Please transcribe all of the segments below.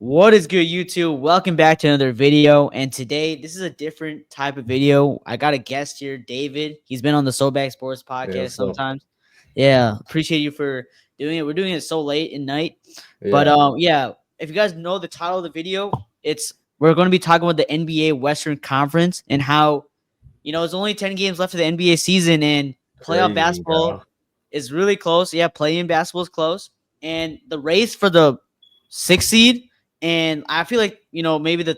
What is good, YouTube? Welcome back to another video. And today, this is a different type of video. I got a guest here, David. He's been on the So Back Sports Yeah, podcast so sometimes. Yeah, appreciate you for doing it. We're doing it so late at night. But yeah, yeah, if you guys know the title of the video, it's we're going to be talking about the NBA Western Conference and how, it's only 10 games left of the NBA season and playoff crazy, basketball bro. is really close. Yeah, playing basketball is close. And the race for the sixth seed, and I feel like, maybe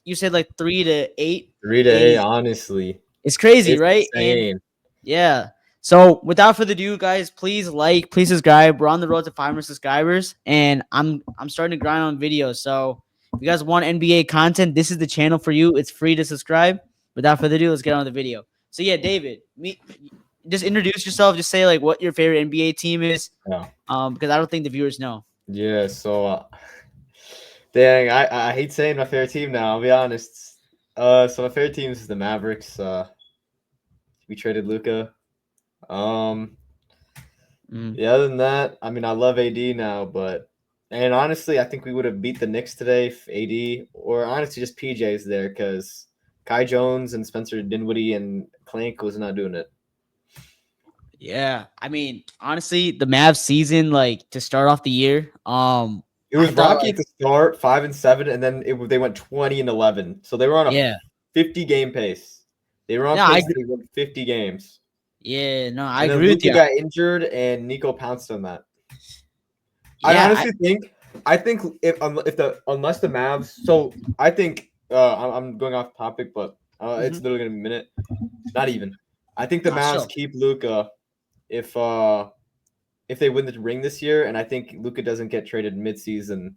you said like 3 to 8 Three to eight, is honestly, it's crazy, it's right? And insane. yeah. So without further ado, guys, please like, please subscribe. We're on the road to 500 subscribers, and I'm starting to grind on videos. So if you guys want NBA content, this is the channel for you. It's free to subscribe. Without further ado, let's get on the video. So yeah, David, just introduce yourself. Just say like what your favorite NBA team is, Yeah, because I don't think the viewers know. yeah. Dang, I hate saying my favorite team now. I'll be honest. So my favorite team is the Mavericks. We traded Luca. Um, Mm. yeah. Other than that, I mean, I love AD now, and honestly, I think we would have beat the Knicks today if AD or honestly just PJ's there because Kai Jones and Spencer Dinwiddie and Clank was not doing it. Yeah, I mean, honestly, the Mavs season, like to start off the year, It I was thought rocky like, at the start, 5-7, and then they went 20-11. So they were on a yeah, 50 game pace. They were on no, I pace agree. to win 50 games, Yeah, no, I and then agree with Luca you. got injured, and Nico pounced on that. I Yeah, honestly think, if the unless the Mavs, so I think I'm going off topic, but it's mhm. literally gonna be a minute, not even. I think the Nah, Mavs so keep Luca if uh if they win the ring this year, and I think Luca doesn't get traded midseason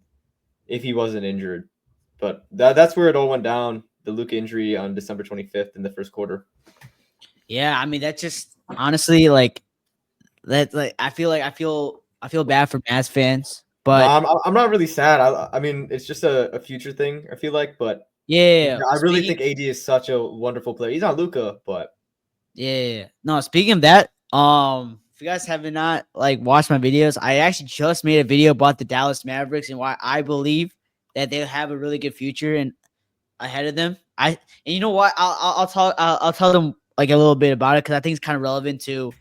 if he wasn't injured. But that's where it all went down. The Luka injury on December 25th in the first quarter. yeah, I mean, that's just honestly like that. Like, I feel bad for Mavs fans, No, but I'm not really sad. I mean, it's just a future thing, I feel like. But yeah, I really speaking, think AD is such a wonderful player. He's not Luka, but yeah, no, speaking of that, if you guys have not like watched my videos, I actually just made a video about the Dallas Mavericks and why I believe that they have a really good future and ahead of them. And you know what? I'll tell them like a little bit about it because I think it's kind of relevant to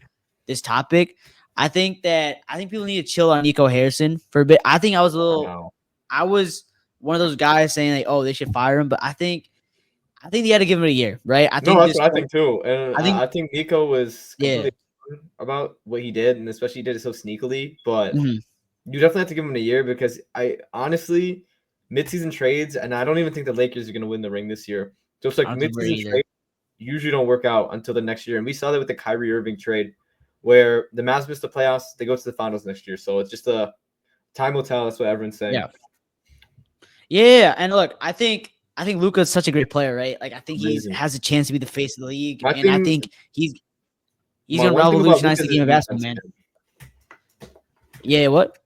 this topic. I think people need to chill on Nico Harrison for a bit. wow. I was one of those guys saying like, oh, they should fire him, but I think they had to give him a year, right? I No, think that's this what I one, think too. And I think, I think Nico was yeah, completely about what he did, and especially he did it so sneakily. But mhm, you definitely have to give him a year because I honestly midseason trades, and I don't even think the Lakers are going to win the ring this year. Just I like don't think we're midseason either. trades usually don't work out until the next year, and we saw that with the Kyrie Irving trade, where the Mavs missed the playoffs, they go to the finals next year. So it's just a time will tell. That's what everyone's saying. Yeah, yeah, and look, I think Luca's such a great player, right? Like I think he's Amazing. has a chance to be the face of the league, My and I thing, think he's my gonna one thing about revolutionize Luka the is game his of basketball, defense. man. Man. Yeah, what?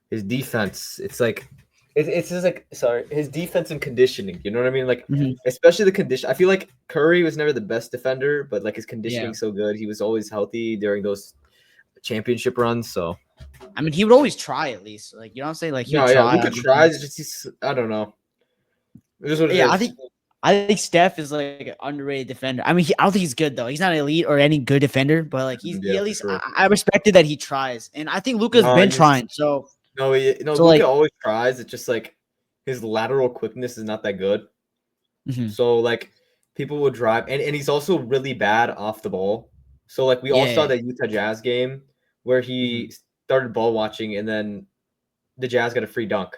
His defense, it's like it's just like sorry, his defense and conditioning. You know what I mean? Like Mhm. especially the condition. I feel like Curry was never the best defender, but like his Yeah. conditioning so good. He was always healthy during those championship runs. So I mean, he would always try at least. Like, you know what I'm saying? Like, he would no, yeah, try Luka on defense. tries. It's just I don't know. It is what it Yeah, I is. think I think Steph is like an underrated defender. I mean, I don't think he's good though. He's not elite or any good defender, but like he Yeah, at for least sure. I respected that he tries, and I think Luca's No, been he's trying. So no. so Luka like, always tries. It's just like his lateral quickness is not that good. mhm. So like people will drive, and he's also really bad off the ball. So like we all saw Yeah, that Utah Jazz game where mhm. he started ball watching, and then the Jazz got a free dunk.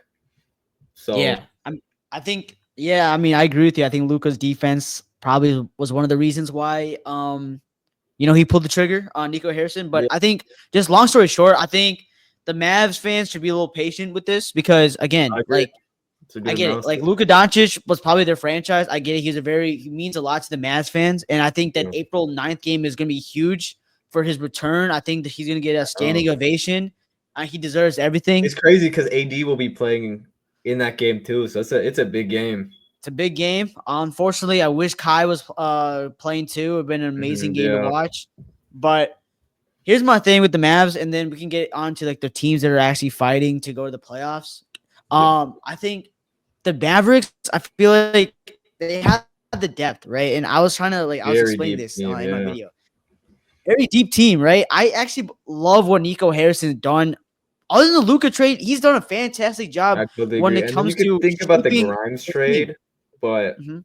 Yeah. So I think yeah. I mean, I agree with you. I think Luca's defense probably was one of the reasons why he pulled the trigger on Nico Harrison. But yeah, I think, just long story short, I think the Mavs fans should be a little patient with this because, I again, agree. like, It's a I good get it. Like, analysis. Luka Doncic was probably their franchise. I get it. He means a lot to the Mavs fans. And I think that Yeah. April 9th game is going to be huge for his return. I think that he's going to get a standing ovation. He deserves everything. It's crazy because AD will be playing in that game too. So it's a big game. It's a big game. Unfortunately, I wish Kai was playing too. It would have been an amazing game to Yeah. watch. But here's my thing with the Mavs, and then we can get on to like the teams that are actually fighting to go to the playoffs. Yeah. I think the Mavericks, I feel like they have the depth, right? And I was trying to I was explaining Very this deep team. in my Yeah, video. Very deep team, right? I actually love what Nico Harrison's done. Other than the Luka trade, he's done a fantastic job I totally when agree. it And then you comes could to think about the shaping Grimes the team. trade, but Mhm.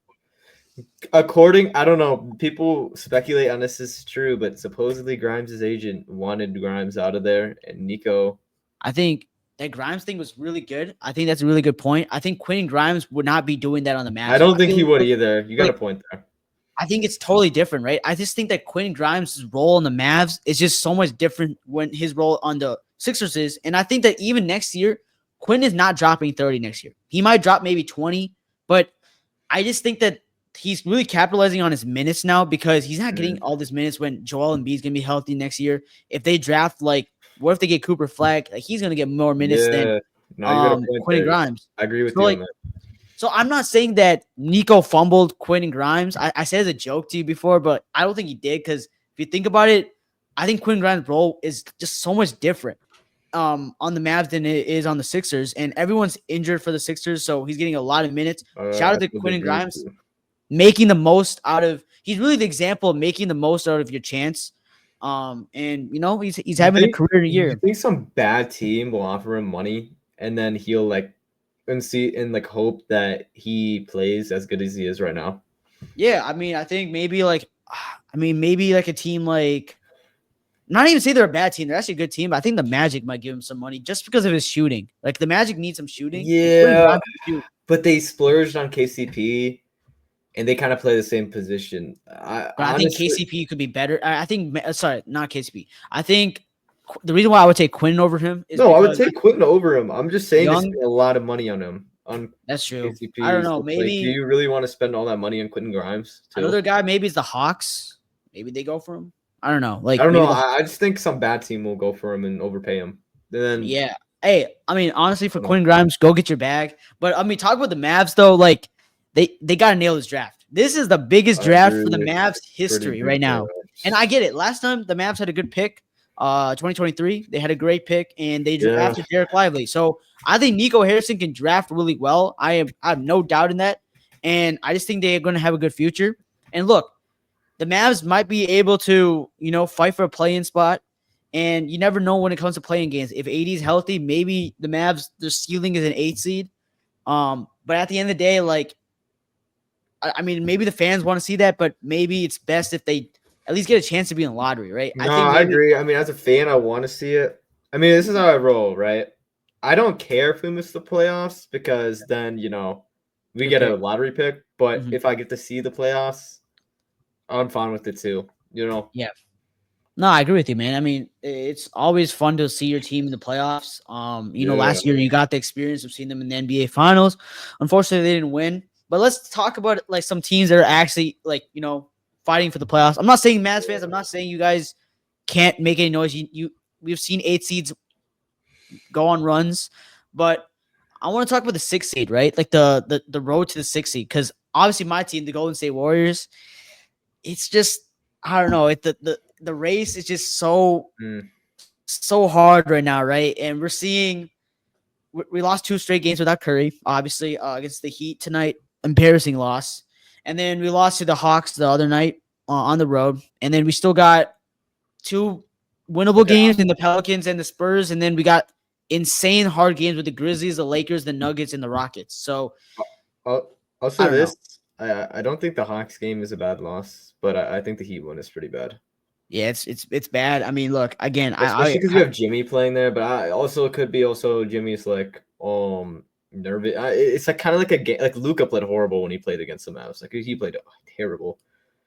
I don't know. People speculate on this is true, but supposedly Grimes' agent wanted Grimes out of there, and Nico. I think that Grimes thing was really good. I think that's a really good point. I think Quinn Grimes would not be doing that on the I Mavs. don't I think he feel would like either. You got a point there. I think it's totally different, right? I just think that Quinn Grimes' role in the Mavs is just so much different when his role on the Sixers is. And I think that even next year, Quinn is not dropping 30 next year. He might drop maybe 20, but I just think that he's really capitalizing on his minutes now because he's not getting Mm, all this minutes when Joel Embiid's gonna be healthy next year. If they draft what if they get Cooper Flag? Like he's gonna get more minutes than yeah. No, you got a point Quinn and there. Grimes. I agree with So you on like that. so I'm not saying that Nico fumbled Quinn and Grimes. I said as a joke to you before, but I don't think he did because if you think about it, I think Quinn Grimes' role is just so much different on the Mavs than it is on the Sixers, and everyone's injured for the Sixers, so he's getting a lot of minutes. Shout I out to totally Quinn and agree with Grimes you. making the most out of. He's really the example of making the most out of your chance. And he's having a career You year. think some bad team will offer him money and then he'll like and see and like hope that he plays as good as he is right now? Yeah, I mean, I think maybe maybe like a team like not even say they're a bad team. They're actually a good team. But I think the Magic might give him some money just because of his shooting. Like the Magic needs some shooting, and Quinn Yeah, Grimes can shoot. but they splurged on KCP and they kind of play the same position. I But I think honestly, KCP could be better. I think sorry, not KCP. I think the reason why I would take Quinn over him is no, I would because take Quinton over him. I'm just saying they Young. spent a lot of money on him on That's true. I don't KCP. know. So it's like, do Maybe you really want to spend all that money on Quentin Grimes too? another guy. Maybe it's the Hawks. Maybe they go for him. I don't know. I Like don't know. maybe the I just think some bad team will go for him and overpay him. And then yeah. Hey, I mean, honestly, I for don't know. Quinn Grimes, go get your bag. But I mean, talk about the Mavs though. Like they gotta nail this draft. This is the biggest I draft for the agree. Mavs Pretty history big right now. And I get it. Last time the Mavs had a good pick, 2023, they had a great pick and they Yeah. drafted Derek Lively. So I think Nico Harrison can draft really well. I have no doubt in that. And I just think they're gonna have a good future. And look, the Mavs might be able to, fight for a play-in spot. And you never know when it comes to playing games. If AD is healthy, maybe the Mavs, their ceiling is an 8 seed. But at the end of the day, like, I mean, maybe the fans want to see that, but maybe it's best if they at least get a chance to be in the lottery, right? I No, think I maybe agree. I mean, as a fan, I want to see it. I mean, this is how I roll, right? I don't care if we miss the playoffs because then, we your get a pick. lottery pick. But Mhm. if I get to see the playoffs, I'm fine with it too. Yeah. No, I agree with you, man. I mean, it's always fun to see your team in the playoffs. Yeah. Last year you got the experience of seeing them in the NBA Finals. Unfortunately, they didn't win. But let's talk about like some teams that are actually like fighting for the playoffs. I'm not saying Mavs fans. I'm not saying you guys can't make any noise. We've seen 8 seeds go on runs, but I want to talk about the 6 seed, right? Like the road to the 6 seed, because obviously my team, the Golden State Warriors, it's just I don't know. The race is just Mm. so hard right now, right? And we're seeing we lost 2 straight games without Curry, obviously against the Heat tonight, embarrassing loss, and then we lost to the Hawks the other night on the road, and then we still got 2 winnable games in the Pelicans and the Spurs, and then we got insane hard games with the Grizzlies, the Lakers, the Nuggets, and the Rockets. So I'll I say don't know. this. I don't think the Hawks game is a bad loss, but I think the Heat one is pretty bad. Yeah, it's bad. I mean, look again. Especially because you have Jimmy playing there, but I also it could be also Jimmy's like nervous. It's like kind of like a game. Like Luca played horrible when he played against the Mavs. Like he played terrible.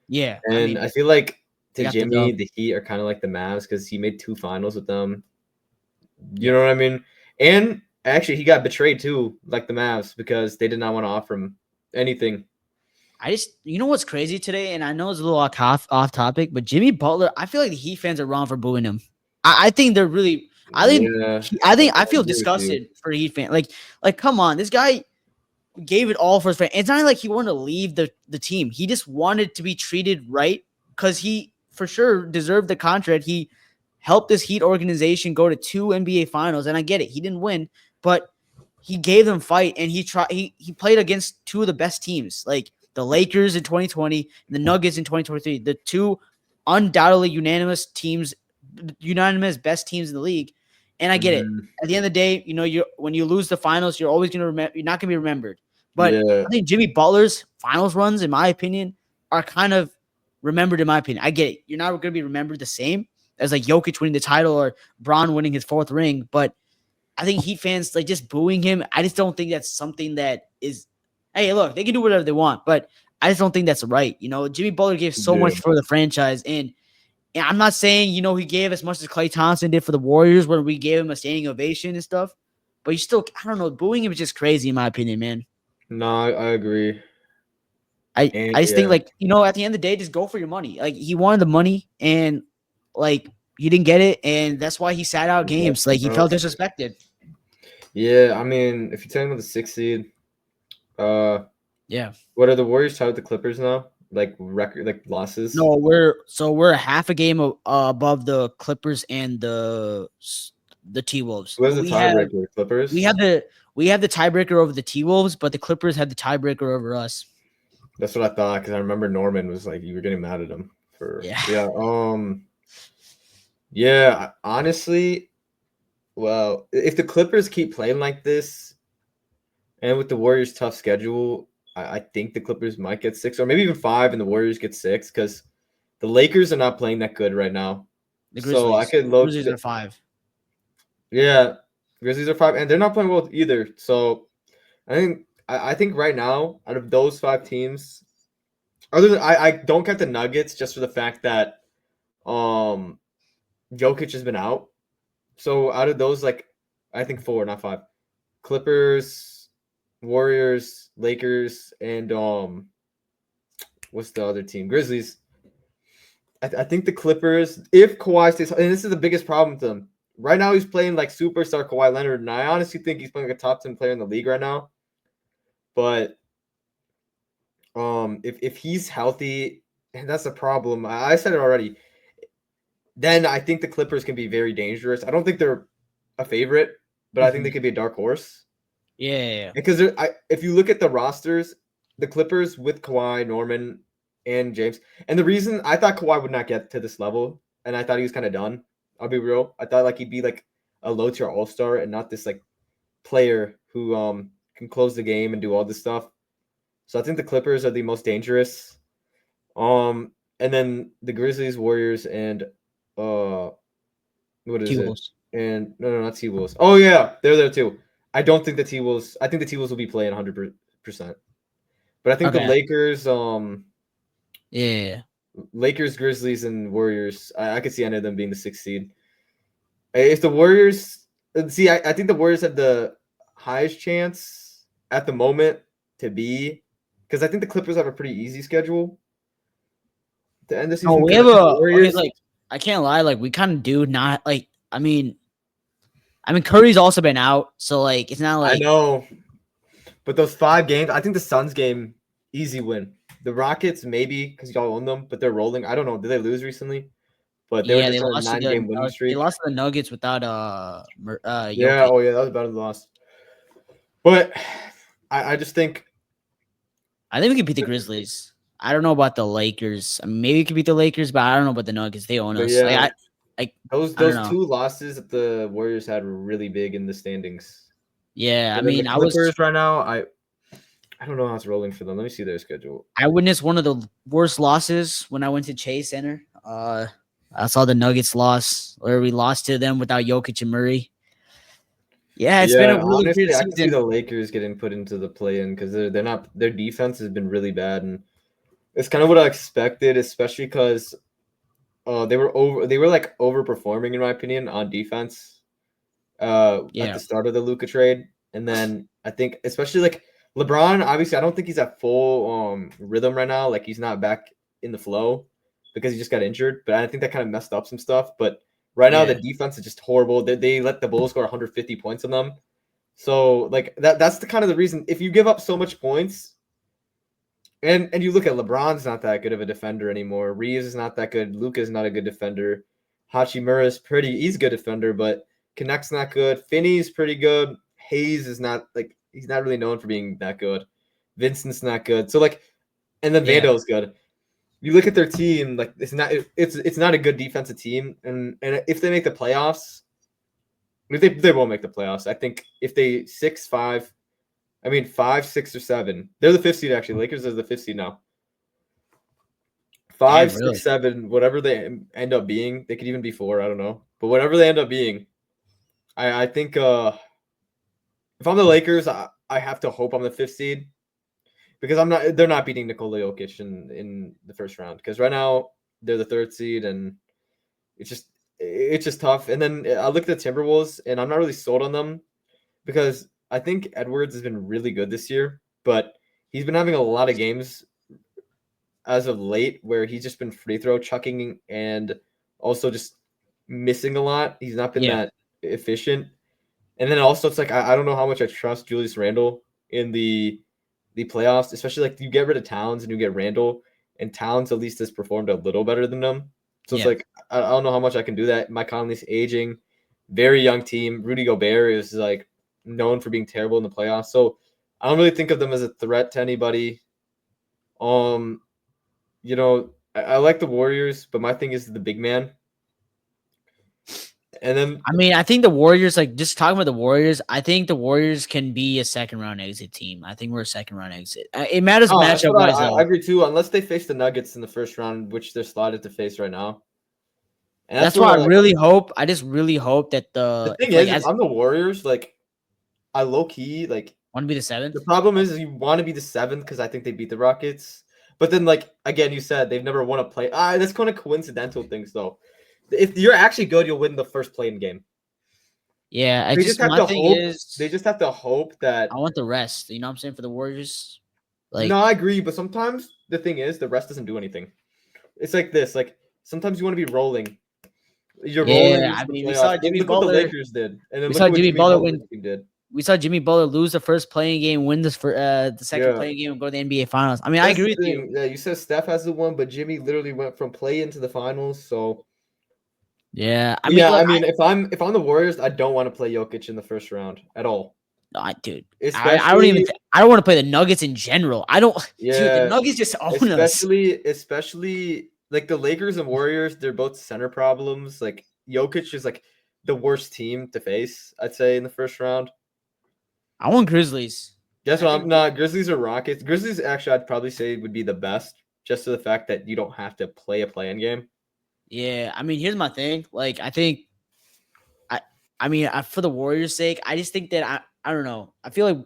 yeah. I And mean, I feel like they to got the Jimmy, dub. the Heat are kind of like the Mavs because he made 2 finals with them. You Yeah. know what I mean? And actually, he got betrayed too, like the Mavs, because they did not want to offer him anything. I just, what's crazy today, and I know it's a little off topic, but Jimmy Butler, I feel like the Heat fans are wrong for booing him. I think they're really, Yeah, I I feel agree with you. disgusted for Heat fan. Like, come on, this guy gave it all for his fan. It's not like he wanted to leave the team. He just wanted to be treated right because he for sure deserved the contract. He helped this Heat organization go to 2 NBA finals, and I get it. He didn't win, but he gave them fight, and he played against two of the best teams, like the Lakers in 2020 and the Nuggets in 2023, the two undoubtedly unanimous best teams in the league. And I get it. Mhm. At the end of the day, you when you lose the finals, you're always gonna remember. You're not gonna be remembered. But Yeah, I think Jimmy Butler's finals runs, in my opinion, are kind of remembered. In my opinion, I get it. You're not gonna be remembered the same as like Jokic winning the title or Braun winning his fourth ring, but I think Heat fans like just booing him. I just don't think that's something that is. Hey, look, they can do whatever they want, but I just don't think that's right. Jimmy Butler gave so yeah, much for the franchise, and I'm not saying he gave as much as Klay Thompson did for the Warriors, where we gave him a standing ovation and stuff. But you still, I don't know, booing him is just crazy in my opinion, man. no, I agree, and I just think yeah, like at the end of the day, just go for your money. Like he wanted the money, and like he didn't get it, and that's why he sat out games. Like he bro. felt disrespected. Yeah, I mean, if you're talking about the 6th seed, uh, Yeah. what are the Warriors tied with the Clippers now? Like record, like losses. No, we're a half a game above the Clippers and the T Wolves, Who has but the we have tiebreaker? we Clippers. have the we have the tiebreaker over the T Wolves, but the Clippers had the tiebreaker over us. That's what I thought because I remember Norman was like you were getting mad at him for Yeah, yeah. Yeah. Honestly, well, if the Clippers keep playing like this, and with the Warriors' tough schedule, I think the Clippers might get 6 or maybe even 5, and the Warriors get 6 because the Lakers are not playing that good right now. the So I Grizzlies. could look. Grizzlies are 5. Yeah, Grizzlies are 5, and they're not playing well either. So I think right now, out of those 5 teams, other than I don't count the Nuggets just for the fact that um Jokic has been out. So out of those, like I think 4, not 5. Clippers, Warriors, Lakers, and what's the other team? Grizzlies. I think the Clippers, if Kawhi stays, and this is the biggest problem with them. Right now, he's playing like superstar Kawhi Leonard, and I honestly think he's playing like a top 10 player in the league right now. But if he's healthy, and that's the problem. I said it already. Then I think the Clippers can be very dangerous. I don't think they're a favorite, but I think they could be a dark horse. Yeah. Because if you look at the rosters, the Clippers with Kawhi, Norman, and James, and the reason I thought Kawhi would not get to this level, and I thought he was kind of done. I'll be real. I thought like he'd be like a low tier All Star and not this like player who can close the game and do all this stuff. So I think the Clippers are the most dangerous. And then the Grizzlies, Warriors, and uh, what T is it? Wolves. And no, not T Wolves. Oh yeah, they're there too. I don't think the T Wolves. I think the T Wolves will be playing 100%. But I think the Okay. Lakers, Yeah. Lakers, Grizzlies, and Warriors. I could see any of them being the 6th seed. If the Warriors, see, I think the Warriors have the highest chance at the moment to be, because I think the Clippers have a pretty easy schedule to end the No, season. we Because have I think the a okay. Warriors, Like I can't lie. Like we kind of do not like. I mean Curry's also been out, so like it's not I like know, but those 5 games, I think the Suns game, easy win. The Rockets, maybe because y'all own them, but they're rolling. I don't know. Did they lose recently? But they were yeah just on a 9 game winning they streak. lost to the Nuggets without Yeah. Jokic. Oh, yeah. That was about a loss. But I just think, I think we could beat the Grizzlies. I don't know about the Lakers. I mean, maybe we could beat the Lakers, but I don't know about the Nuggets. They own but us. yeah, Like those I don't those know. 2 losses that the Warriors had were really big in the standings. Yeah, I And then the mean, Clippers right now, I don't know how it's rolling for them. Let me see their schedule. I witnessed one of the worst losses when I went to Chase Center. I saw the Nuggets loss, where we lost to them without Jokic and Murray. Yeah, it's been a Yeah, really weird honestly, I can see season. the Lakers getting put into the play-in because they're not their defense has been really bad, and it's kind of what I expected, especially because they were like overperforming in my opinion on defense at Yeah, the start of the Luka trade, and then I think especially like LeBron, obviously I don't think he's at full rhythm right now, like he's not back in the flow because he just got injured, but I think that kind of messed up some stuff. But right now the yeah. defense is just horrible. They let the Bulls score 150 points on them. So like that's the kind of the reason if you give up so much points and you look at LeBron's not that good of a defender anymore. Reeves is not that good. Luka's not a good defender. Hachimura's he's a good defender, but Connect's not good. Finney's pretty good. Hayes is not like he's not really known for being that good. Vincent's not good. So like, and then Yeah. Vando's good. You look at their team, like it's not a good defensive team, and if they make the playoffs, they won't make the playoffs. I think if they 6-5, I mean 5, 6, or 7, they're the fifth seed actually. Lakers are the fifth seed now. Damn, Five, really. six, 7, whatever they end up being, they could even be 4. I don't know, but whatever they end up being, I think if I'm the Lakers, I have to hope I'm the fifth seed because I'm not. They're not beating Nikola Jokic in the first round because right now they're the third seed and it's just tough. And then I look at the Timberwolves and I'm not really sold on them because I think Edwards has been really good this year, but he's been having a lot of games as of late where he's just been free throw chucking and also just missing a lot. He's not been Yeah. that efficient. And then also it's like I don't know how much I trust Julius Randle in the playoffs, especially like you get rid of Towns and you get Randle, and Towns at least has performed a little better than them. So it's Yeah. like I don't know how much I can do that. Mike Conley's aging, very young team. Rudy Gobert is like known for being terrible in the playoffs. So I don't really think of them as a threat to anybody. Um, I like the Warriors, but my thing is the big man. And then I mean, I think the Warriors, like just talking about the Warriors, I think the Warriors can be a second round exit team. I think we're a second round exit. It matters that's matchup what wise I though. agree too. Unless they face the Nuggets in the first round, which they're slotted to face right now, and that's That's where why I like really hope. I just really hope that the the thing if like is, if as I'm the Warriors, like I low key like want to be the the seventh. problem is you want to be the seventh because I think they beat the Rockets, but then like again, you said they've never won a play. That's kind of coincidental things though. If you're actually good, you'll win the first play-in game. Yeah, I They just just have my to thing hope. They is just have to hope I that. want the rest. You know what I'm saying for the Warriors? No, Like, I agree, but sometimes the thing is the rest doesn't do anything. It's like this. Like sometimes you want to be rolling. You're rolling yeah, into I the mean, playoffs. Then look what the Lakers did, and then We look saw at what Jimmy Jimmy Butler Butler's win. team did. We saw Jimmy Butler lose the first playing game, win this for the second Yeah, playing game, and go to the NBA Finals. I mean, I that's agree the with you. thing. Yeah, you said Steph has the one, but Jimmy literally went from play into the finals. So Yeah, I mean, yeah, look, I mean, if I'm the Warriors, I don't want to play Jokic in the first round at all. dude, I don't even Especially, I don't want to play the Nuggets in general. I don't, dude. The yeah, Nuggets just own us. especially like the Lakers and Warriors, they're both center problems. Like Jokic is like the worst team to face, I'd say, in the first round. I want Grizzlies. Guess I what? I'm think, not Grizzlies or Rockets. Grizzlies actually, I'd probably say would be the best, just to the fact that you don't have to play a play-in game. yeah. I mean, here's my thing. Like, I think, I, I mean, for the Warriors' sake, I just think that I don't know. I feel like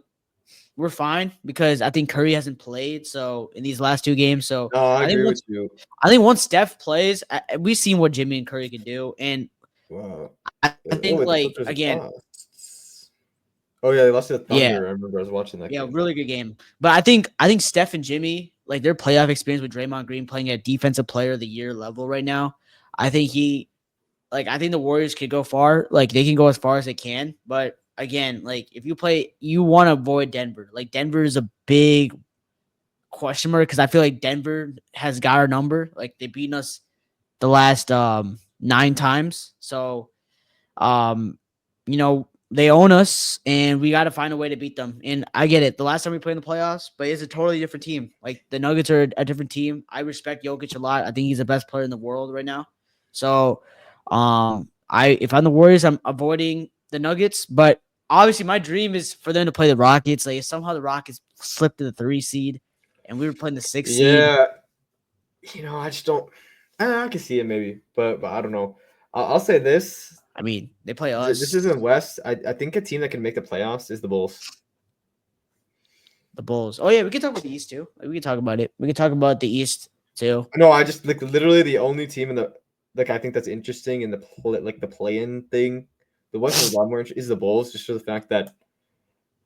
we're fine because I think Curry hasn't played so in these last two games. So No, I I think agree with once you. I think once Steph plays, we've seen what Jimmy and Curry can do, and Wow. I Oh think wait, the like Clippers again, lost. Oh yeah, they lost to the yeah, Thunder. I remember I was watching that yeah, game. really good game. But I think Steph and Jimmy, like their playoff experience with Draymond Green playing at defensive player of the year level right now. I think I think the Warriors could go far. Like they can go as far as they can. But again, like if you play, you want to avoid Denver. Like Denver is a big question mark because I feel like Denver has got our number. Like they've beaten us the last 9 times. So they own us and we got to find a way to beat them. And I get it. The last time we played in the playoffs, but it's a totally different team. Like the Nuggets are a different team. I respect Jokic a lot. I think he's the best player in the world right now. So, if I'm the Warriors, I'm avoiding the Nuggets, but obviously my dream is for them to play the Rockets. Like if somehow the Rockets slipped to the 3 seed and we were playing the 6 seed. Yeah, I just don't. I can see it maybe, but I don't know. I'll say this: I mean, they play this us, isn't West. I think a team that can make the playoffs is the Bulls. the Bulls. Oh yeah, we can talk about the East too. We can talk about it. We can talk about the East too. No, I just like literally the only team in the I think that's interesting in the the play-in thing. The West is a lot more is the Bulls, just for the fact that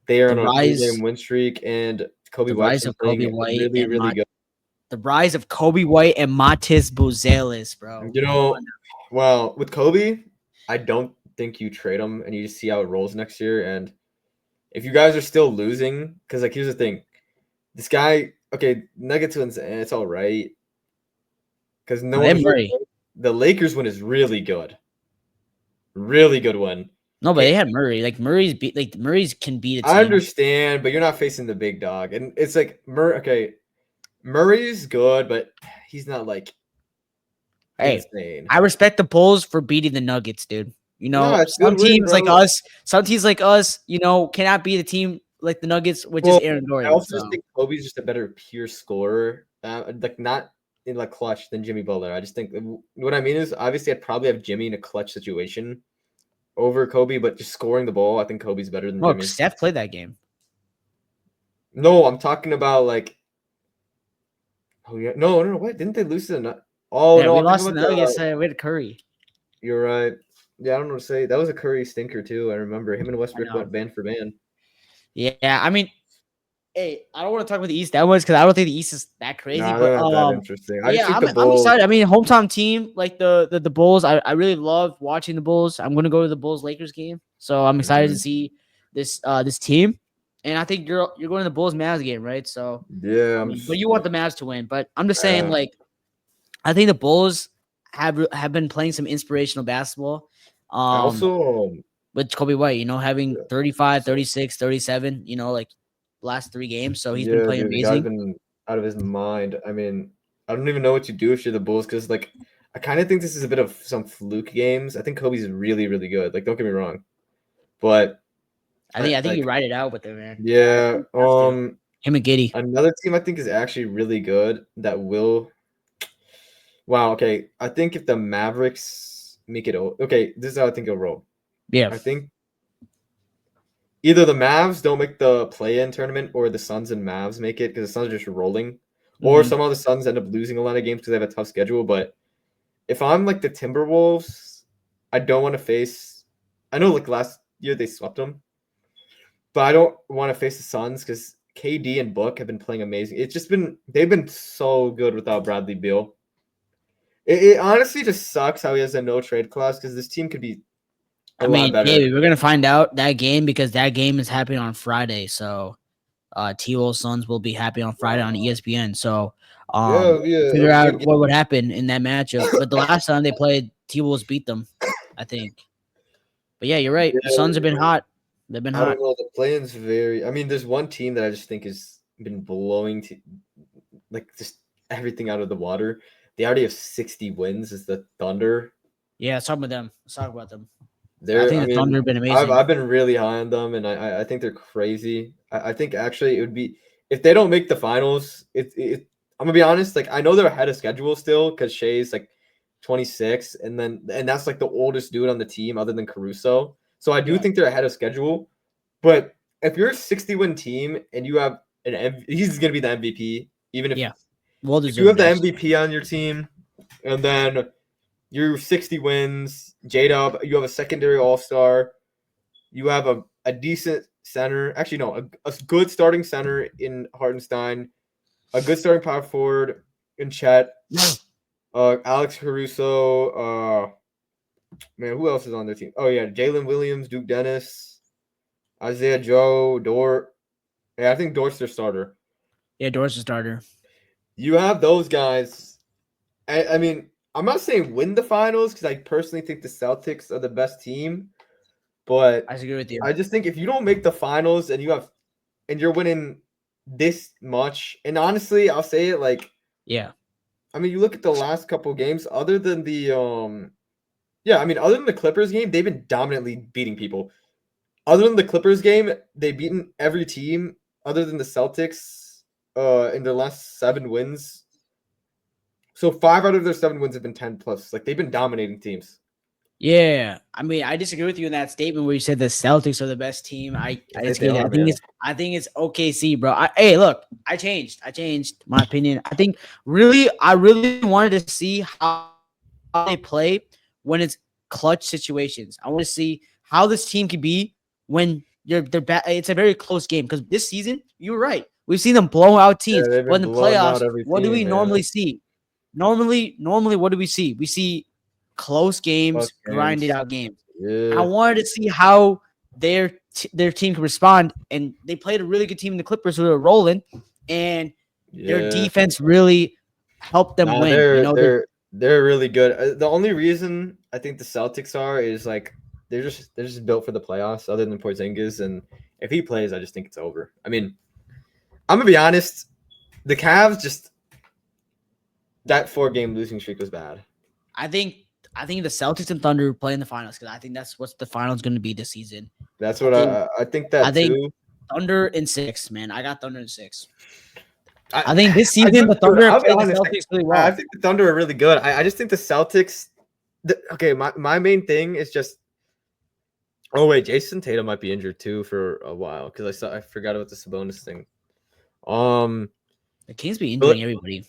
they are The on a three-game rise win streak, and Kobe the White's rise been of Kobe playing White really, and really good. the rise of Kobe White and Matis Buzelis, bro. You Come on know, well, with Kobe, I don't think you trade him and you just see how it rolls next year. And if you guys are still losing, because like here's the thing, this guy, okay, Nuggets wins, and it's all right because no now. They have one's really. Murray. The Lakers win is really good, really good win. No, but they Hey, had Murray. Like Murray's can beat a I team. understand, but you're not facing the big dog, and it's like Okay, Murray's good, but he's not like Hey, insane. I respect the Bulls for beating the Nuggets, dude. You No, know, it's good win, bro. some teams like us, cannot beat a team like the Nuggets, which is Well, Aaron I Gordon. also just So think Kobe's just a better pure scorer, like not in like clutch than Jimmy Butler. I just think what I mean is obviously I'd probably have Jimmy in a clutch situation over Kobe, but just scoring the ball, I think Kobe's better than look, Jimmy. Steph played that game. No, I'm talking about like. Oh yeah, no, no, no. What didn't they lose to the? Oh Yeah, no, we I'm thinking lost to about the the. Nuggets. We had Curry. You're right. Yeah, I don't know what to say. That was a Curry stinker too. I remember him and I Westbrook know. went band for band. Yeah, I mean, hey, I don't want to talk about the East that much because I don't think the East is that crazy. Nah, they're not that interesting. I just Yeah, think the I'm Bulls. excited. I mean, hometown team like the Bulls. I really love watching the Bulls. I'm gonna go to the Bulls Lakers game, so I'm excited to Mhm. see this team. And I think you're going to the Bulls Mavs game, right? So Yeah, I I'm. mean, but you want the Mavs to win. But I'm just saying, Uh, like, I think the Bulls have been playing some inspirational basketball. I Um, also. with Kobe White, having Yeah. 35, So 36, 37, like last 3 games. So he's been yeah, playing dude, the guy's amazing. been out of his mind. I mean, I don't even know what you do if you're the Bulls because like I kind of think this is a bit of some fluke games. I think Kobe's really, really good. Like, don't get me wrong, but I think you like ride it out with him, man. I yeah. think you have to. Him and Giddy. Another team I think is actually really good that will. Wow. Okay. I think if the Mavericks make it. Okay. This is how I think it'll roll. Yeah. I think either the Mavs don't make the play-in tournament or the Suns and Mavs make it because the Suns are just rolling, or Hmm. somehow the Suns end up losing a lot of games because they have a tough schedule. But if I'm like the Timberwolves, I don't want to face. I know like last year they swept them, but I don't want to face the Suns because KD and Book have been playing amazing. It's just been they've been so good without Bradley Beal. It honestly just sucks how he has a no trade clause because this team could be a I lot mean, better. hey, we're gonna find out that game because that game is happening on Friday. So T Wolves Suns will be happy on Friday on ESPN. So Yeah, yeah, figure a out good what would happen in that matchup. But the last time they played, T Wolves beat them, I think. But yeah, you're right. The Suns have been game. hot. They've been I don't hot. know. The play-in's very. I mean, there's one team that I just think has been blowing like just everything out of the water. They already have 60 wins. Is the Thunder? Yeah, let's talk about them. Let's talk about them. I They're. think I the Thunder mean, have been I've amazing. I've been really high on them, and I think they're crazy. I think actually it would be if they don't make the finals. I'm gonna be honest. Like I know they're ahead of schedule still because Shea's like 26, and that's like the oldest dude on the team other than Caruso. So I do Yeah, think they're ahead of schedule. But if you're a 60-win team and you have he's gonna be the MVP, even yeah, well if you have deserved the actually. MVP on your team, and then you're 60 wins, J Dub, you have a secondary All Star, you have a decent center, actually no, a good starting center in Hartenstein, a good starting power forward in Chet, Alex Caruso, man, who else is on their team? Oh yeah, Jalen Williams, Duke Dennis, Isaiah Joe, Dort. Yeah, I think Dort's their starter. Yeah, Doris a starter. You have those guys. I mean, I'm not saying win the finals because I personally think the Celtics are the best team, but I agree with you. I just think if you don't make the finals and you're winning this much, and honestly, I'll say it like Yeah, I mean, you look at the last couple games, other than the yeah, I mean, other than the Clippers game, they've been dominantly beating people. Other than the Clippers game, they've beaten every team other than the Celtics in their last 7 wins. So 5 out of their 7 wins have been 10 plus. Like they've been dominating teams. yeah. I mean, I disagree with you in that statement where you said the Celtics are the best team. I I think they disagree. are, man. I think it's OKC, bro. Hey, look, I changed. I changed my opinion. I think really, I really wanted to see how they play when it's clutch situations. I want to see how this team can be when they're it's a very close game because this season, you're right. We've seen them blow out teams, Yeah, they've but in been the blowing playoffs, out every what do we team, man. normally see? Normally, what do we see? We see close Plus games, grinded games. out games. I Yeah. wanted to see how their team could respond, and they played a really good team in the Clippers who were rolling, and their Yeah. defense really helped them Nah, win. they're really good. The only reason I think the Celtics are is like they're just built for the playoffs. Other than Porzingis, and if he plays, I just think it's over. I mean, I'm gonna be honest. The Cavs just that 4-game losing streak was bad. I think the Celtics and Thunder play in the finals because I think that's what the finals going to be this season. That's I what think I think I that think too. Thunder in 6, man. I got Thunder in 6. I, I think this I season do the too. Thunder I'll have be played the honest. Celtics really I well. think the Thunder are really good. I just think the Celtics. Okay, my main thing is just. Oh wait, Jason Tatum might be injured too for a while because I forgot about the Sabonis thing. The Kings be But injuring everybody.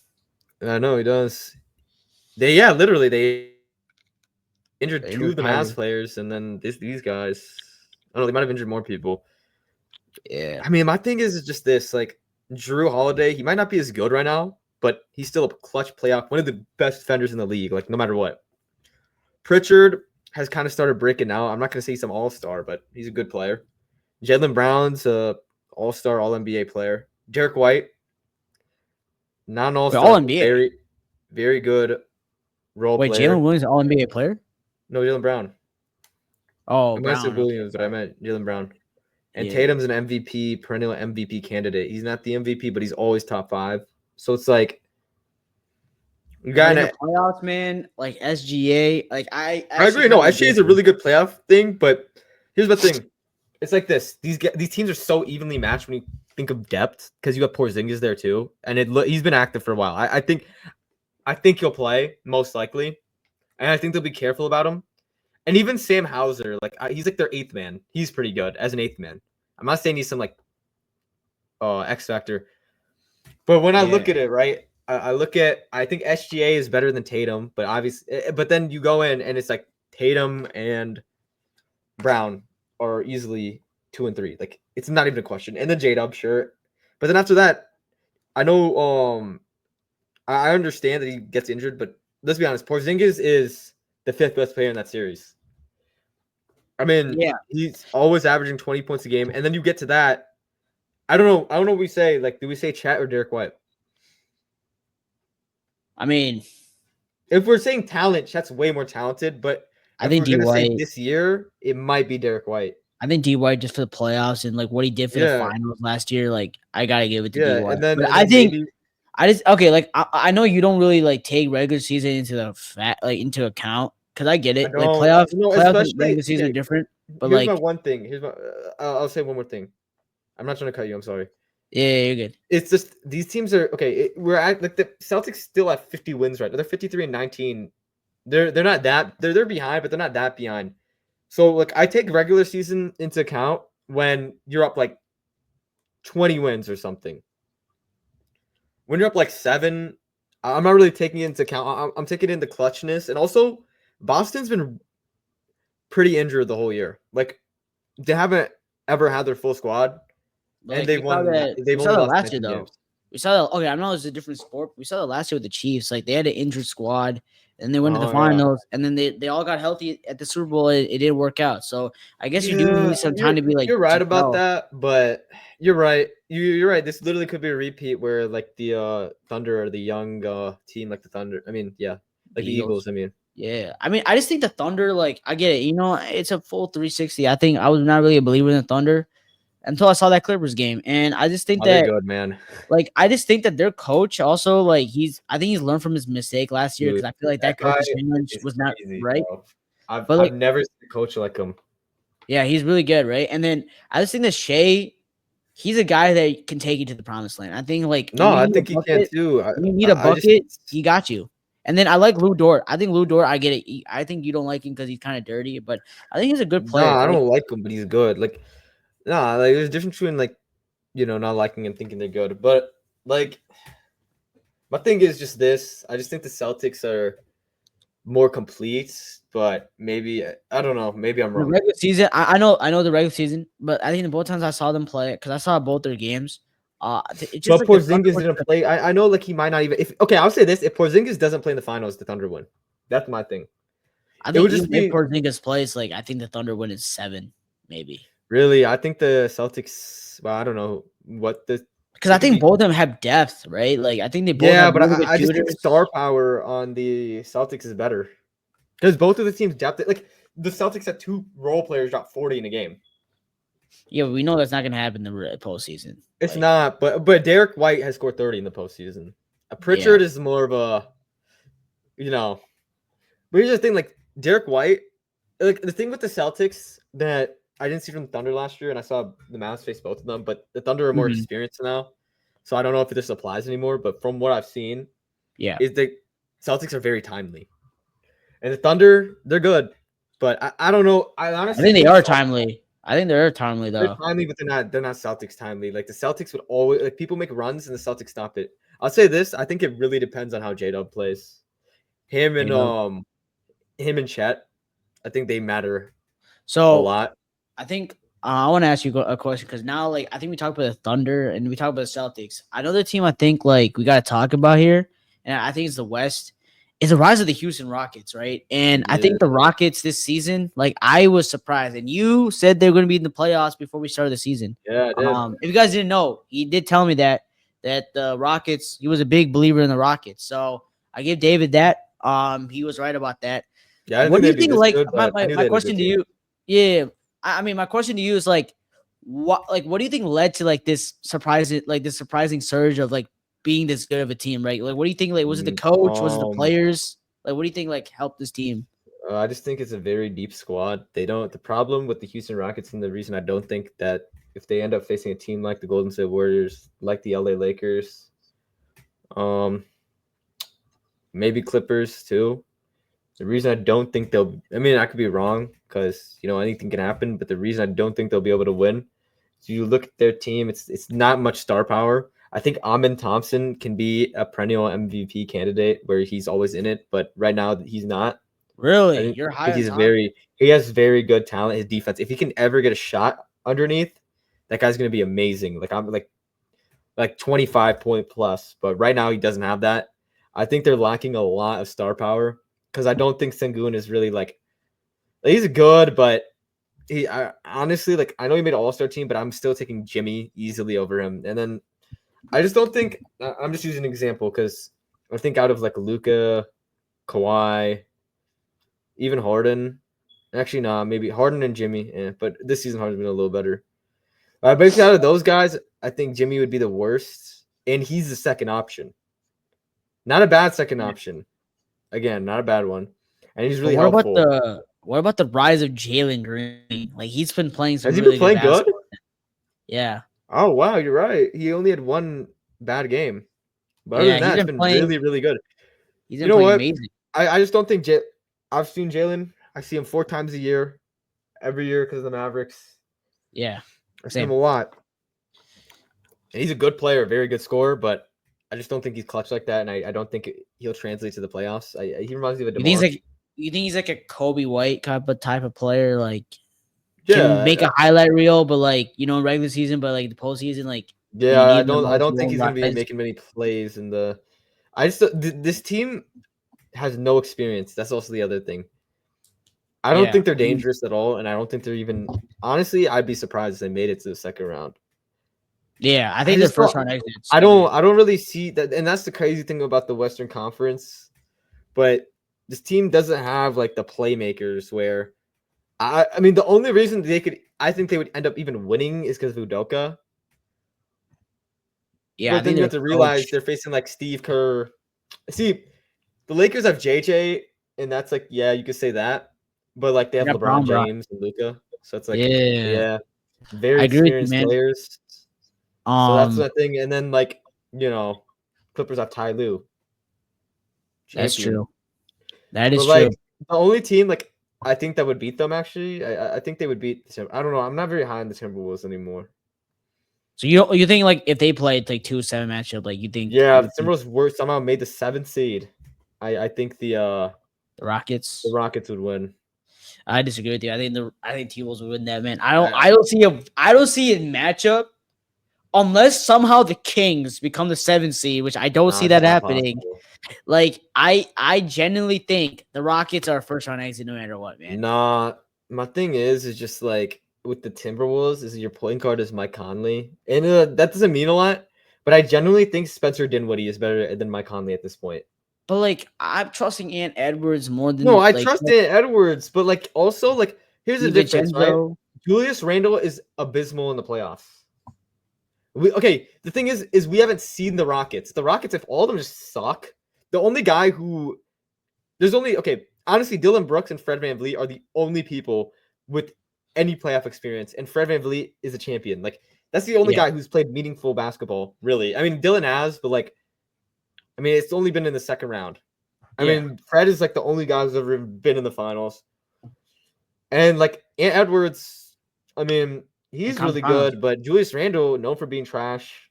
I know he does. Literally they injured They two of injured the Mavs Kyrie. players, and then these guys. I don't know. They might have injured more people. Yeah. I mean, my thing is just this: like Drew Holiday, he might not be as good right now, but he's still a clutch playoff, one of the best defenders in the league. Like no matter what. Pritchard has kind of started breaking out. I'm not going to say he's some all-star, but he's a good player. Jaylen Brown's a all-star, all-NBA player. Derek White, not an Wait, all-star, all but NBA. very, very good role Wait, player. Jalen Williams, all NBA player? No, Jaylen Brown. Oh, I might have said Brown. Okay, Williams, but I sorry. meant Jaylen Brown. And Yeah. Tatum's an MVP, perennial MVP candidate. He's not the MVP, but he's always top 5. So it's like you But got in the to. playoffs, man, like SGA, like I I actually agree. No, kind of SGA agree is with a you. really good playoff thing, but here's the thing. It's like this. These teams are so evenly matched when you think of depth because you have Porzingis there too, and he's been active for a while. I think he'll play most likely, and I think they'll be careful about him. And even Sam Hauser, like he's like their 8th man. He's pretty good as an 8th man. I'm not saying he's some like X factor, but when I look Yeah. at it, right, I think SGA is better than Tatum, but obviously, but then you go in and it's like Tatum and Brown are easily 2 and 3. Like it's not even a question. And then J-Dub, sure. But then after that, I know I understand that he gets injured, but let's be honest, Porzingis is the 5th best player in that series. I mean, Yeah. he's always averaging 20 points a game. And then you get to that. I don't know. What we say. Like, do we say Chat or Derek White? I mean, If we're saying talent, Chat's way more talented. But I if think we're D gonna say White. this year, it might be Derek White. I think D White just for the playoffs and like what he did for the Yeah, finals last year. Like I gotta give it to D yeah. White. And then But and I then think maybe I just okay. Like I know you don't really like take regular season into the into account because I get I it. Like don't. No, playoffs and especially regular season are okay. different. But Here's my like one thing. I'll say one more thing. I'm not trying to cut you. I'm sorry. yeah, you're good. It's just these teams are okay. We're at like the Celtics still at 50 wins right now. They're 53 and 19. They're not that they're behind, but they're not that behind. So like I take regular season into account when you're up like 20 wins or something. When you're up like 7, I'm not really taking it into account. I'm taking into clutchness, and also Boston's been pretty injured the whole year. Like they haven't ever had their full squad, But and like they've we saw only that lost last year 19 though. games. We saw that. Okay, I know it's a different sport. But we saw that last year with the Chiefs. Like they had an injured squad, and they went to the Oh yeah. finals, and then they all got healthy at the Super Bowl. It didn't work out. So I guess you do Yeah, need some time to be like you're right to about gel. that, but you're right. You're right. This literally could be a repeat where like the Thunder or the young team like the Thunder. I mean, yeah, like The the Eagles. Eagles. I mean, Yeah, I mean, I just think the Thunder. Like I get it. You know, it's a full 360. I think I was not really a believer in the Thunder until I saw that Clippers game, and I just think oh, they're that good, man. I just think that their coach also like I think he's learned from his mistake last year because Dude, I feel like that that guy coaching challenge is was not crazy, right. bro. I've But I've like, never seen a coach like him. yeah, he's really good, right? And then I just think that Shea, he's a guy that can take you to the promised land. I think like No, I think he can too. when you need a I just bucket, he got you. And then I like Lou Dort. I think Lou Dort, I get it. I think you don't like him because he's kind of dirty, but I think he's a good no, player. I Like don't like him, but he's good. Like, nah, like there's a difference between like not liking and thinking they're good, but like my thing is just this. I just think the Celtics are more complete, but maybe I don't know. Maybe I'm the wrong. regular season, I know the regular season, but I think the both times I saw them play because I saw both their games. It's just But like the Thunder Porzingis didn't play. I know like he might not even. If okay, I'll say this: if Porzingis doesn't play in the finals, the Thunder win. That's my thing. I It think would even just if be Porzingis plays, like I think the Thunder win is 7, maybe. really. I think the Celtics. Well, I don't know what the. Because I It could think be. both of them have depth, right? Like I think they both Yeah, have but really good I just think shooters. star power on the Celtics is better because both of the teams depth. Like the Celtics had 2 role players drop 40 in a game. Yeah, we know that's not gonna happen in the postseason. It's Like, not, but Derek White has scored 30 in the postseason. yeah, Pritchard is more of a, you know. But here's the thing, like Derek White, like the thing with the Celtics that I didn't see from the Thunder last year, and I saw the Mavs face both of them, but the Thunder are more Mhm. experienced now, so I don't know if this applies anymore. But from what I've seen, Yeah. is the Celtics are very timely, and the Thunder they're good, but I don't know. I I honestly think they think are timely. I think they are timely they're though. timely, but they're not Celtics timely. Like the Celtics would always like people make runs and the Celtics stop it. I'll say this: I think it really depends on how J Dub plays. Him You and know. him and Chet, I think they matter a So lot. I think I want to ask you a question because now, like, I think we talked about the Thunder and we talked about the Celtics. Another team I think like we got to talk about here, and I think it's the West, is the rise of the Houston Rockets, right? And I Yeah, think the Rockets this season, like, I was surprised, and you said they're going to be in the playoffs before we started the season. yeah, I did. If you guys didn't know, he did tell me that the Rockets, he was a big believer in the Rockets. So I give David that. He was right about that. Yeah, I didn't What think do you they'd be think? this Like good, but I knew my they had a good question to team. you, yeah. I mean, my question to you is like, what do you think led to like this surprising surge of like being this good of a team, right? Like, what do you think? Like, was it the Mm, coach? Was it the players? Like, what do you think like helped this team? I just think it's a very deep squad. They don't. The problem with the Houston Rockets, and the reason I don't think that if they end up facing a team like the Golden State Warriors, like the LA Lakers, um, maybe Clippers too. The reason I don't think they'll, I mean, I could be wrong because anything can happen. But the reason I don't think they'll be able to win, so you look at their team, it's not much star power. I think Amin Thompson can be a perennial MVP candidate where he's always in it, but right now he's not. I Really, think you're I high think on he's Tom. he has very good talent. His defense, if he can ever get a shot underneath, that guy's gonna be amazing. Like I'm like 25-point plus, but right now he doesn't have that. I think they're lacking a lot of star power because I don't think Sengun is really like he's good, but honestly like I know he made an All-Star team, but I'm still taking Jimmy easily over him. And then I just don't think I'm just using an example because I think out of like Luka, Kawhi, even Harden. Actually, nah, maybe Harden and Jimmy. But this season Harden's been a little better. Basically, out of those guys, I think Jimmy would be the worst, and he's the second option. Not a bad second option. Again, not a bad one, and he's But really helpful. what about the rise of Jalen Green? Like, he's been playing some Has he been really good playing good? basketball. Yeah, Oh wow, you're right. He only had one bad game, but other yeah, than that, it's been really, really good. he's You been know playing what? amazing. I just don't think I've seen Jalen. I see him 4 times a year, every year because of the Mavericks. Yeah, I've seen him same. a lot. And he's a good player, very good scorer, but I just don't think he's clutch like that, and I don't think he'll translate to the playoffs. He reminds me of a You think he's DeMar. like you think he's like a Kobe White type of player, like can Yeah, make a highlight reel, but like in regular season, but like the postseason, like when you yeah. need I him the don't. I most, he don't think won't he's gonna be rise. making many plays in the. I just this team has no experience. That's also the other thing. I don't Yeah, think they're dangerous at all, and I don't think they're even. Honestly, I'd be surprised if they made it to the second round. yeah. I I think their just don't. first round exit's I gonna don't. be I don't really see that, and that's the crazy thing about the Western Conference. But this team doesn't have like the playmakers where I mean, the only reason I think they would end up even winning is because of Udoka. yeah. I But then think you their have to realize coach. they're facing like Steve Kerr. See, the Lakers have JJ, and that's like, yeah, you could say that. But like they They have got LeBron Brown. James and Luca. So it's like, Yeah, yeah, I very agree with you, experienced man. players. So that's Um, the thing. And then like, Clippers have Ty Lue, that's champion. true. That But is true. like the only team like I think that would beat them actually. I think they would beat I don't know. I'm not very high on the Timberwolves anymore. So you think like if they played like 2-7 matchup, like you think Yeah, you the would think Timberwolves were somehow made the 7th seed. I think the the Rockets? Rockets would win. I disagree with you. I think T-Wolves would win that, man. I, I don't see a matchup unless somehow the Kings become the 7th seed, which I don't nah, see it's just that not happening. possible. Like I genuinely think the Rockets are first round exit no matter what, man. Nah, my thing is just like with the Timberwolves is your point guard is Mike Conley, and that doesn't mean a lot. But I genuinely think Spencer Dinwiddie is better than Mike Conley at this point. But like I'm trusting Ant Edwards more No, than I like trust in Edwards, but like also like here's the difference, right? DiVincenzo. Julius Randle is abysmal in the playoffs. The thing is we haven't seen the Rockets. The Rockets, if all of them just suck, the only guy who there's only honestly, Dylan Brooks and Fred VanVleet are the only people with any playoff experience, and Fred VanVleet is a champion. Like that's the only Yeah, guy who's played meaningful basketball, really. I mean, Dylan has, but like, I mean, it's only been in the second round. I yeah. mean, Fred is like the only guy who's ever been in the finals, and like Ant Edwards, I mean, And he's conference really finals. good, but Julius Randle, known for being trash,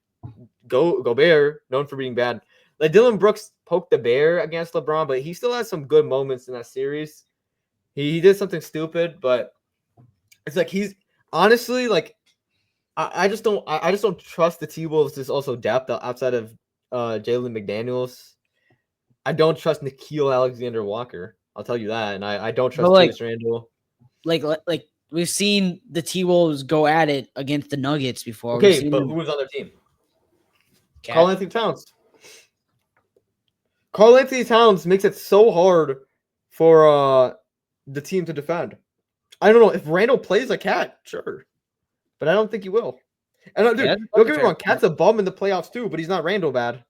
Gobert, known for being bad. Like Dylan Brooks poked the bear against LeBron, but he still has some good moments in that series. He did something stupid, but it's like he's honestly like I just don't trust the T Wolves. There's also depth outside of Jalen McDaniels. I don't trust Nikhil Alexander Walker. I'll tell you that, and I don't But trust Julius Randle. like we've seen the T Wolves go at it against the Nuggets before. We've Okay, seen but who them was on their team? Carl cat. Anthony Towns. Carl Anthony Towns makes it so hard for the team to defend. I don't know if Randall plays a cat, sure, but I don't think he will. And Yeah, dude, that's don't a get me fair wrong, point. Cat's a bum in the playoffs too, but he's not Randall bad.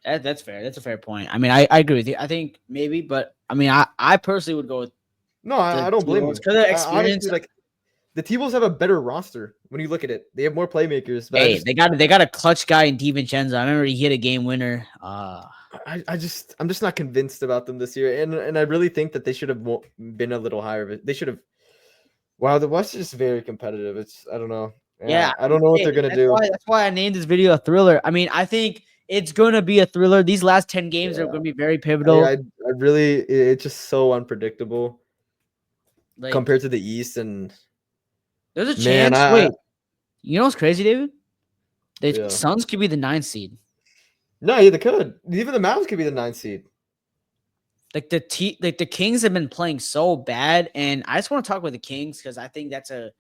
That's fair. That's a fair point. I mean, I agree with you. I think maybe, but I mean, I personally would go with No, the I don't T blame Wolves you. because of experience. Honestly, like the T-Wolves have a better roster when you look at it. They have more playmakers, but Hey, they got a clutch guy in DiVincenzo. I remember he hit a game winner. I'm just not convinced about them this year, and I really think that they should have been a little higher. They should have. Wow, the West is just very competitive. It's I don't know. Yeah, Yeah, I don't know what hey, they're gonna that's do. why I named this video a thriller. I mean, I think it's gonna be a thriller. These last 10 games are Yeah, gonna be very I pivotal. I, I really it's just so unpredictable Like, compared to the East, and there's a man, chance. Wait, you know what's crazy, David? The yeah. Suns could be the 9th seed. No, yeah, they could. Even the Mavs could be the 9th seed. Like the Kings have been playing so bad, and I just want to talk with the Kings because I think that's a.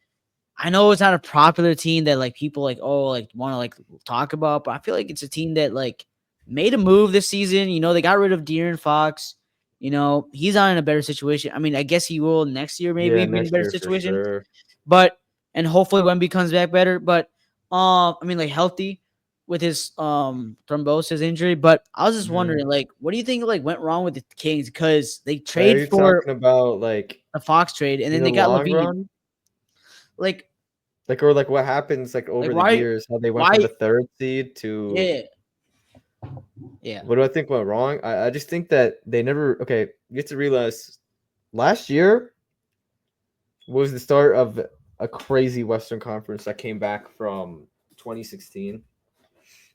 I know it's not a popular team that like people like like want to like talk about, but I feel like it's a team that like made a move this season. You know, they got rid of De'Aaron Fox. You know, he's on in a better situation. I mean, I guess he will next year Yeah, maybe be in a next better year for situation. sure. But and hopefully Wemby comes back better. But I mean like healthy with his thrombosis injury. But I was just Mhm. wondering, like, what do you think like went wrong with the Kings? Because they Are trade you for talking about like the Fox trade and in then the they got long Levine. run? Like Like or like what happens like over the why years, how they went from why the third seed to yeah. Yeah. what do I think went wrong? I just think that they never you have to realize last year was the start of a crazy Western Conference that came back from 2016.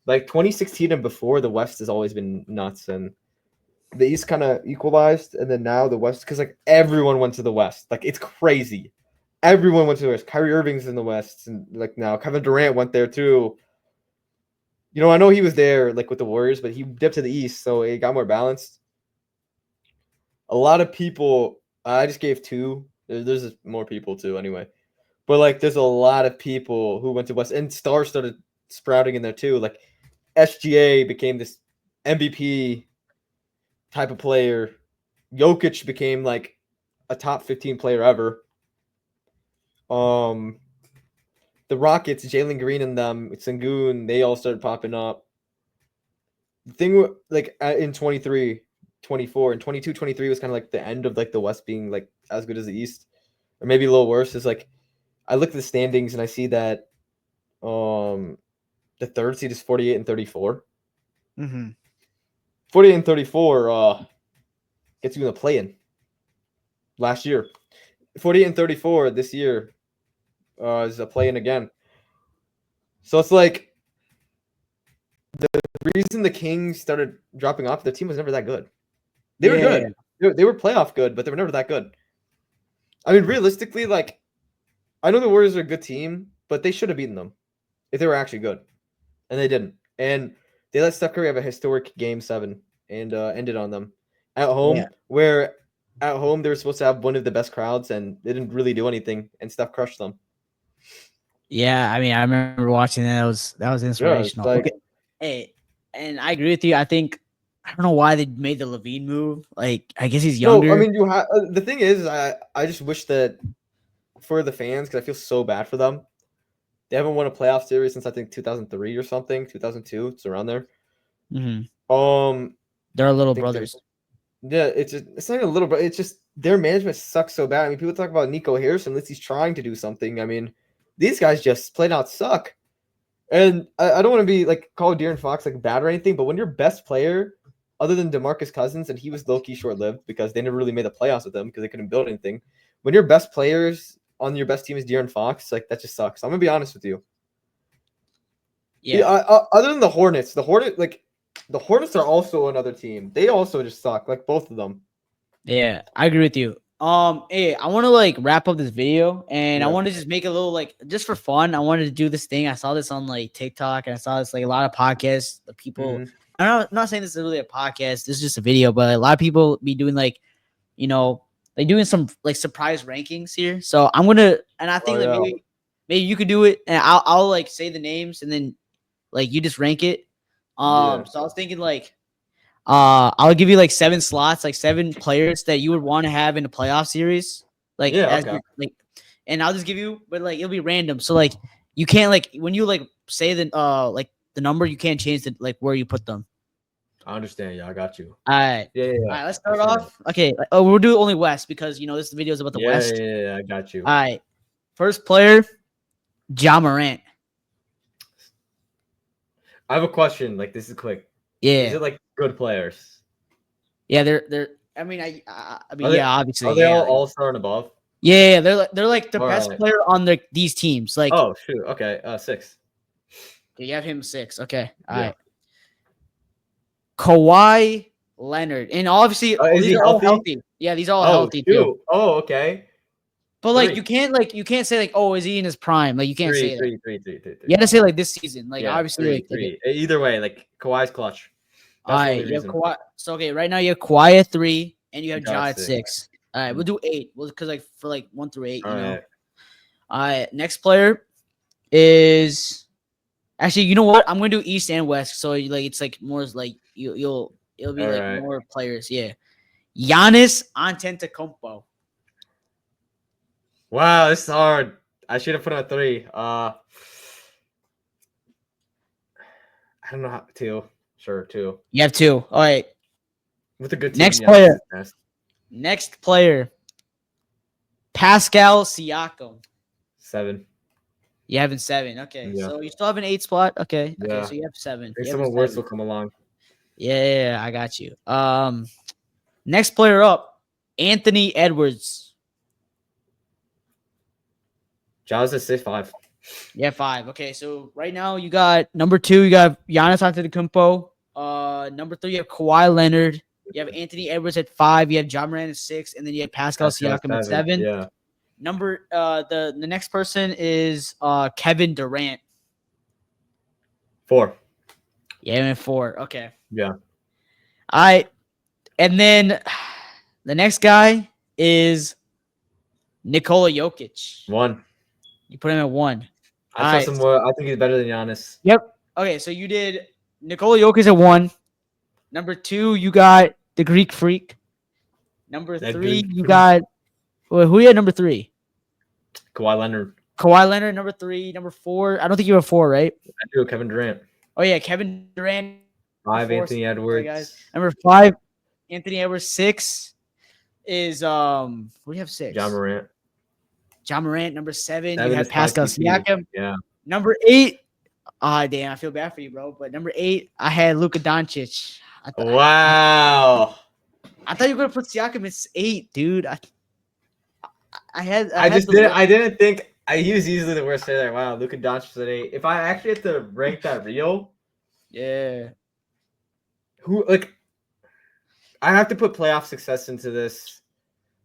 Like 2016 and before, the West has always been nuts, and the East kind of equalized, and then now the West, because like everyone went to the West, like it's crazy. Everyone went to the West. Kyrie Irving's in the West, and like now Kevin Durant went there too. You know, I know he was there like with the Warriors, but he dipped to the East, so it got more balanced. A lot of people, I just gave two. There's more people too, anyway. But like, there's a lot of people who went to West, and stars started sprouting in there too. Like SGA became this MVP type of player. Jokic became like a top 15 player ever. Um, the Rockets, Jalen Green and them, Sengun, they all started popping up. The thing like in 23, 24, and 22, 23 was kind of like the end of like the West being like as good as the East, or maybe a little worse. Is like I look at the standings and I see that um the third seed is 48 and 34. Mm-hmm. 48 and 34 gets you in the play-in last year. 48 and 34 this year is a play-in again. So it's like the reason the Kings started dropping off, the team was never that good. They were Yeah. good. They were playoff good, but they were never that good. I mean, realistically, like I know the Warriors are a good team, but they should have beaten them if they were actually good, and they didn't. And they let Steph Curry have a historic Game 7 and ended on them at Yeah. home, where at home they were supposed to have one of the best crowds, and they didn't really do anything, and Steph crushed them. Yeah. I mean, I remember watching that. That was Yeah, it's inspirational. like Okay. Hey, and I agree with you. I think I don't know why they made the Levine move. Like, I guess he's No, I younger. mean you have the thing is I just wish that for the fans because I feel so bad for them. They haven't won a playoff series since I think 2003 or something, 2002. It's around there. Hmm. Um, They're I little think they're brothers. yeah. It's not even a little, but it's just their management sucks so bad. I mean, people talk about Nico Harrison, at least he's trying to do something. I mean, these guys just plain out suck. And I don't want to be like call De'Aaron Fox like bad or anything, but when your best player, other than DeMarcus Cousins, and he was low key short lived because they never really made the playoffs with him because they couldn't build anything. When your best players on your best team is De'Aaron Fox, like that just sucks. I'm gonna be honest with you. Yeah, Yeah. other than the Hornets, the Hornets are also another team. They also just suck, like both of them. Yeah, I agree with you. Hey, I want to like wrap up this video, and I Yeah. want to just make a little like just for fun. I wanted to do this thing. I saw this on like TikTok, and I saw this like a lot of podcasts. The people, Hmm. I'm not saying this is really a podcast. This is just a video, but a lot of people be doing like, you know, like doing some like surprise rankings here. So I'm gonna, and I Oh think like yeah. maybe you could do it, and I'll like say the names, and then like you just rank it. Yeah. So I was thinking like I'll give you like 7 slots, like 7 players that you would want to have in a playoff series, like Yeah. as Okay. your like, and I'll just give you, but like it'll be random. So like you can't like when you like say the number, you can't change the like where you put them. I understand. Yeah, I got you. All right, Yeah. Yeah. all Yeah. right. Let's I start see that. off. Okay, oh, we'll do only West because you know this video is about the Yeah. Yeah. West. Yeah. Yeah, I got you. All right, first player, Ja Morant. I have a question. Like this is quick. Is Yeah, it like good players? yeah. They're. I mean, I mean, Are they yeah. Obviously, are they yeah. all star and above? Yeah, they're like the All best right. player on these teams. Like, Oh shoot. Okay. 6. okay, you have him 6. Okay, all Yeah. right. Kawhi Leonard, and obviously Is these he are all healthy? healthy. Yeah, these are all Oh healthy too. shoot. Oh okay. But like 3. you can't say like, oh, is he in his prime? Like you can't 3. say that. 3. 3. 3. 3. You 3. got to say like this season. Like Yeah. obviously 3. like okay. 3. Either way, like Kawhi's clutch. All That's the only right, you have reason. Kawhi. So okay, right now you have Kawhi at 3, and you have Ja Ja at at 6. 6. All right, we'll do 8. Well, because like for like 1 through 8, All you know. right. All right, next player is actually, you know what? I'm gonna do East and West, so like it's like more like it'll be All like right. more players. Yeah, Giannis Antetokounmpo. Wow, this is hard. I should have put him at 3. I don't know how 2. Sure, 2. You have 2. All right, With a good team, next yeah. player. Next player, Pascal Siakam. 7. You have in 7. Okay, Yeah. so you still have an 8 spot. Okay, Yeah. so you have 7. I think You have a someone worse 7. will come along. Yeah, I got you. Next player up, Anthony Edwards. Jaws at 6'5". Yeah, 5. Okay, so right now you got number 2, you got Giannis Antetokounmpo. Number 3, you have Kawhi Leonard. You have Anthony Edwards at 5. You have John Moran at 6, and then you have Pascal That's got Siakam at 7. 7. Yeah. Number the next person is Kevin Durant. 4. Yeah, I'm at 4. Okay. Yeah. All right. And then the next guy is Nikola Jokic. 1. You put him at 1. I trust him more. I think he's better than Giannis. Yep. Okay, so you did Nikola Jokic at 1. Number 2, you got the Greek Freak. Number That 3, Greek you Freak. got who you had number 3? Kawhi Leonard. Kawhi Leonard, number 3. Number 4, I don't think you have 4, right? I do. Kevin Durant. Oh yeah, Kevin Durant. 5. 4. Anthony Edwards. Guys. Number 5, Anthony Edwards. 6 is what do you have 6? John Morant. John Morant. Number 7, 7 you have is Pascal high CP. Siakam. Yeah. Number 8, damn, I feel bad for you, bro. But number 8, I had Luka Doncic. Wow. I thought you were gonna put Siakam at 8, dude. I just didn't. I didn't think. He was easily the worst player. Wow, Luka Doncic at 8. If I actually had to rank that real, yeah. who like, I have to put playoff success into this,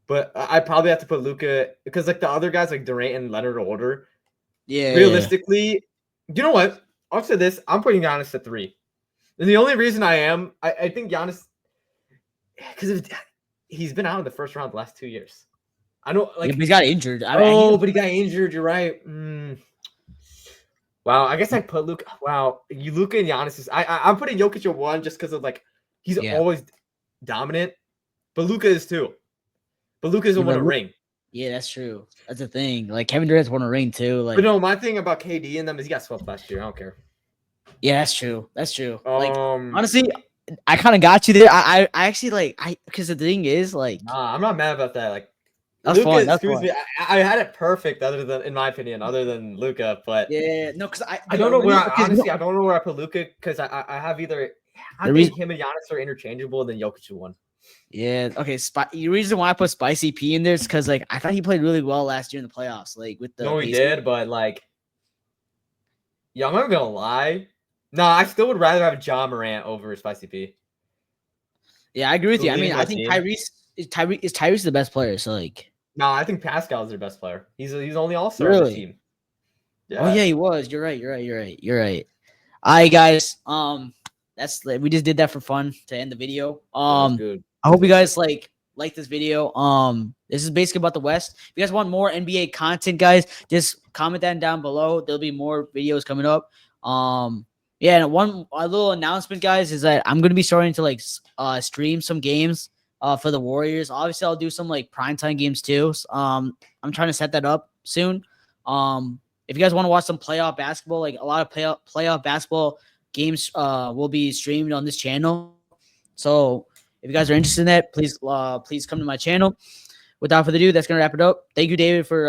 but I probably have to put Luka because like the other guys like Durant and Leonard are older. Yeah. Realistically, you know what? After this, I'm putting Giannis at 3. And the only reason I think Giannis, because he's been out in the first round the last 2 years. I know, like, yeah, but he got injured. but he got injured. You're right. Wow, I guess I put Luka. Wow, Luka and Giannis is. I'm putting Jokic at 1 just because of like He's Yeah. always dominant, but Luka is too. But Luka doesn't Yeah, win but a ring. yeah, that's true. That's the thing. Like Kevin Durant's won a ring too. But Like, no, my thing about KD and them is he got swept last year. I don't care. yeah, that's true. That's true. Like, Um, honestly, I kind of got you there. I actually like because the thing is like nah, I'm not mad about that. Like that's fun. Luka That's screws fun. me. I had it perfect, other than in my opinion, other than Luka. But Yeah, no, because I dude, don't know let where. me because Honestly, I don't know where I put Luka because I have either. I the think reason. him and Giannis are interchangeable, and then Jokic won. Yeah, okay. The reason why I put Spicy P in there is because like I thought he played really well last year in the playoffs, like with the No, he Pacers. did, but like, yeah, I'm not gonna lie. No, I still would rather have John Morant over Spicy P. Yeah, I agree with Who's you. I leading mean, I my think team. Tyrese the best player. So like, No, I think Pascal is their best player. He's only All Star on their really? team. Oh Yeah, yeah, he was. You're right. You're right. You're right. You're right. All right, guys. That's we just did that for fun to end the video. yeah, that's good. I hope you guys like this video. This is basically about the West. If you guys want more NBA content, guys, just comment that down below. There'll be more videos coming up. Yeah, and a little announcement, guys, is that I'm gonna be starting to stream some games for the Warriors. Obviously, I'll do some like primetime games too. I'm trying to set that up soon. If you guys want to watch some playoff basketball, like a lot of playoff basketball games will be streamed on this channel. So if you guys are interested in that, please come to my channel. Without further ado, that's gonna wrap it up. Thank you, David, for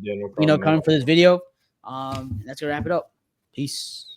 Yeah, no problem, man. coming for this video. That's gonna wrap it up. Peace.